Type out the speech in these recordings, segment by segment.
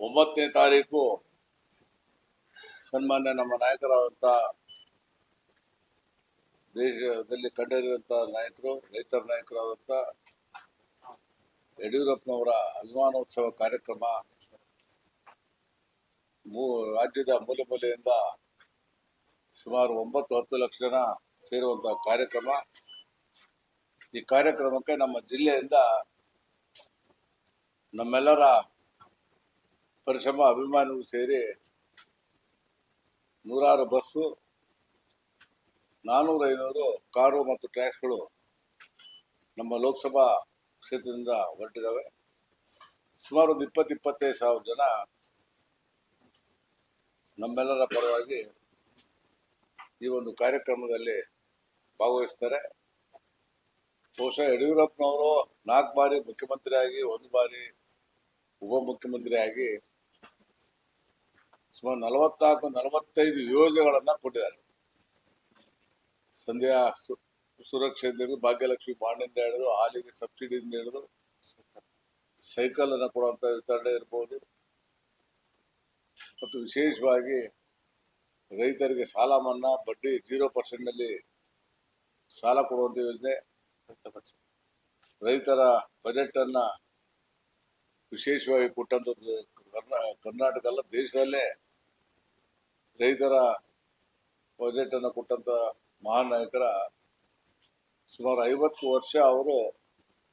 9ನೇ ತಾರೀಕು ಸನ್ಮಾನ್ಯ ನಮ್ಮ ನಾಯಕರಾದಂಥ ದೇಶದಲ್ಲಿ ಕಂಡರಿಯುವಂಥ ನಾಯಕರು, ರೈತರ ನಾಯಕರಾದಂಥ ಯಡಿಯೂರಪ್ಪನವರ ಅಭಿಮಾನೋತ್ಸವ ಕಾರ್ಯಕ್ರಮ ರಾಜ್ಯದ ಮೂಲೆ ಮೂಲೆಯಿಂದ ಸುಮಾರು 9-10 ಲಕ್ಷ ಜನ ಸೇರುವಂತಹ ಕಾರ್ಯಕ್ರಮ. ಈ ಕಾರ್ಯಕ್ರಮಕ್ಕೆ ನಮ್ಮ ಜಿಲ್ಲೆಯಿಂದ ನಮ್ಮೆಲ್ಲರ ಪರಿಶ್ರಮ ಅಭಿಮಾನಿಗಳು ಸೇರಿ ನೂರಾರು ಬಸ್ಸು, 400-500 ಕಾರು ಮತ್ತು ಟ್ರ್ಯಾಕ್ಸ್ಗಳು ನಮ್ಮ ಲೋಕಸಭಾ ಕ್ಷೇತ್ರದಿಂದ ಹೊರಟಿದ್ದಾವೆ. ಸುಮಾರು 20-25 ಸಾವಿರ ಜನ ನಮ್ಮೆಲ್ಲರ ಪರವಾಗಿ ಈ ಒಂದು ಕಾರ್ಯಕ್ರಮದಲ್ಲಿ ಭಾಗವಹಿಸ್ತಾರೆ. ಬಹುಶಃ ಯಡಿಯೂರಪ್ಪನವರು 4 ಬಾರಿ ಮುಖ್ಯಮಂತ್ರಿಯಾಗಿ, 1 ಬಾರಿ ಉಪಮುಖ್ಯಮಂತ್ರಿಯಾಗಿ ಸುಮಾರು 44-45 ಯೋಜನೆಗಳನ್ನ ಕೊಟ್ಟಿದ್ದಾರೆ. ಸಂಧ್ಯಾ ಸುರಕ್ಷೆಯಿಂದ ಹಿಡಿದು, ಭಾಗ್ಯಲಕ್ಷ್ಮಿ ಬಾಂಡಿಂದ ಹಿಡಿದು, ಹಾಲಿಗೆ ಸಬ್ಸಿಡಿಯಿಂದ ಹಿಡಿದು, ಸೈಕಲ್ ಅನ್ನು ಕೊಡುವಂತ ವಿತರಣೆ ಇರ್ಬೋದು, ಮತ್ತು ವಿಶೇಷವಾಗಿ ರೈತರಿಗೆ ಸಾಲ ಮನ್ನಾ, ಬಡ್ಡಿ 0% ನಲ್ಲಿ ಸಾಲ ಕೊಡುವಂತ ಯೋಜನೆ, ರೈತರ ಬಜೆಟ್ ಅನ್ನ ವಿಶೇಷವಾಗಿ ಕೊಟ್ಟಂತದ್ದು. ಕರ್ನಾಟಕ ಅಲ್ಲ, ದೇಶದಲ್ಲೇ ರೈತರ ಬಜೆಟ್ ಅನ್ನು ಕೊಟ್ಟಂತ ಮಹಾನ್ ನಾಯಕರ ಸುಮಾರು 50 ವರ್ಷ ಅವರು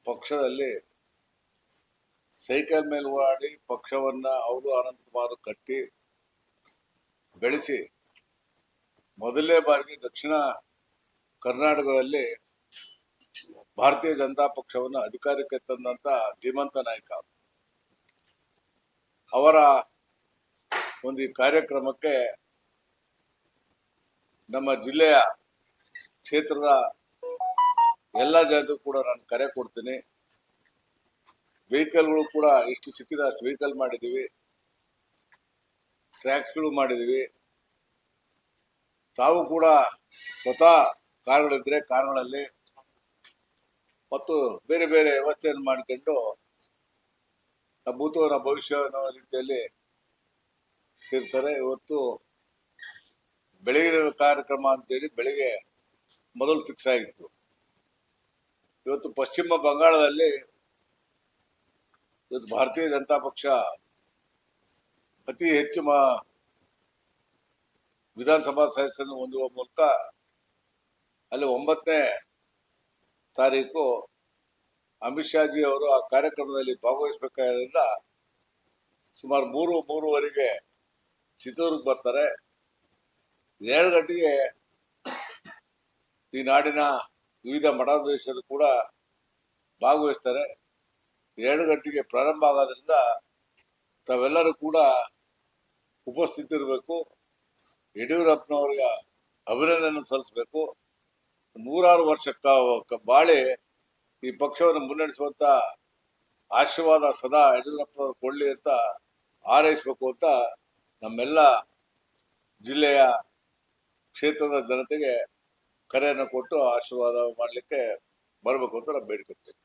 ಪಕ್ಷದಲ್ಲಿ ಸೈಕಲ್ ಮೇಲೆ ಓಡಾಡಿ ಪಕ್ಷವನ್ನ ಅವರು ಅನಂತಕುಮಾರ್ ಕಟ್ಟಿ ಬೆಳೆಸಿ ಮೊದಲನೇ ಬಾರಿಗೆ ದಕ್ಷಿಣ ಕರ್ನಾಟಕದಲ್ಲಿ ಭಾರತೀಯ ಜನತಾ ಪಕ್ಷವನ್ನು ಅಧಿಕಾರಕ್ಕೆ ತಂದಂತ ಧೀಮಂತ ನಾಯಕ. ಅವರ ಒಂದು ಈ ಕಾರ್ಯಕ್ರಮಕ್ಕೆ ನಮ್ಮ ಜಿಲ್ಲೆಯ ಕ್ಷೇತ್ರದ ಎಲ್ಲ ಜನರು ಕೂಡ ನಾನು ಕರೆ ಕೊಡ್ತೀನಿ. ವೆಹಿಕಲ್ಗಳು ಕೂಡ ಎಷ್ಟು ಸಿಕ್ಕಿದೆ ಅಷ್ಟು ವೆಹಿಕಲ್ ಮಾಡಿದ್ದೀವಿ, ಟ್ರ್ಯಾಕ್ಸ್ಗಳು ಮಾಡಿದ್ದೀವಿ. ತಾವು ಕೂಡ ಸ್ವತಃ ಕಾರುಗಳಿದ್ರೆ ಕಾರುಗಳಲ್ಲಿ ಮತ್ತು ಬೇರೆ ಬೇರೆ ವ್ಯವಸ್ಥೆಯನ್ನು ಮಾಡಿಕೊಂಡು ಭೂತವರ ಭವಿಷ್ಯ ಅನ್ನೋ ರೀತಿಯಲ್ಲಿ ಸೇರ್ತಾರೆ. ಇವತ್ತು ಬೆಳಗಿನ ಕಾರ್ಯಕ್ರಮ ಅಂತೇಳಿ ಬೆಳಿಗ್ಗೆ ಮೊದಲು ಫಿಕ್ಸ್ ಆಗಿತ್ತು. ಇವತ್ತು ಪಶ್ಚಿಮ ಬಂಗಾಳದಲ್ಲಿ ಇವತ್ತು ಭಾರತೀಯ ಜನತಾ ಪಕ್ಷ ಅತಿ ಹೆಚ್ಚು ವಿಧಾನಸಭಾ ಸದಸ್ಯರನ್ನು ಹೊಂದುವ ಮೂಲಕ ಅಲ್ಲಿ 9ನೇ ತಾರೀಕು ಅಮಿತ್ ಶಾಜಿ ಅವರು ಆ ಕಾರ್ಯಕ್ರಮದಲ್ಲಿ ಭಾಗವಹಿಸಬೇಕಾದ್ರಿಂದ ಸುಮಾರು 3-3:30ಗೆ ಚಿತ್ತೂರಿಗೆ ಬರ್ತಾರೆ. 7 ಗಂಟೆಗೆ ಈ ನಾಡಿನ ವಿವಿಧ ಮಠಾಧೀಶರು ಕೂಡ ಭಾಗವಹಿಸ್ತಾರೆ. 2 ಗಂಟೆಗೆ ಪ್ರಾರಂಭ ಆಗೋದ್ರಿಂದ ತಾವೆಲ್ಲರೂ ಕೂಡ ಉಪಸ್ಥಿತರಿರಬೇಕು. ಯಡಿಯೂರಪ್ಪನವರಿಗೆ ಅಭಿನಂದನೆ ಸಲ್ಲಿಸಬೇಕು. 100 ವರ್ಷ ಬಾಳಿ ಈ ಪಕ್ಷವನ್ನು ಮುನ್ನಡೆಸುವಂತ ಆಶೀರ್ವಾದ ಸದಾ ಯಡಿಯೂರಪ್ಪನವರು ಕೊಡ್ಲಿ ಅಂತ ಹಾರೈಸಬೇಕು ಅಂತ ನಮ್ಮೆಲ್ಲ ಜಿಲ್ಲೆಯ ಕ್ಷೇತ್ರದ ಜನತೆಗೆ ಕರೆಯನ್ನು ಕೊಟ್ಟು ಆಶೀರ್ವಾದ ಮಾಡಲಿಕ್ಕೆ ಬರಬೇಕು ಅಂತ ನಾವು ಬೇಡಿಕೊಳ್ತೇವೆ.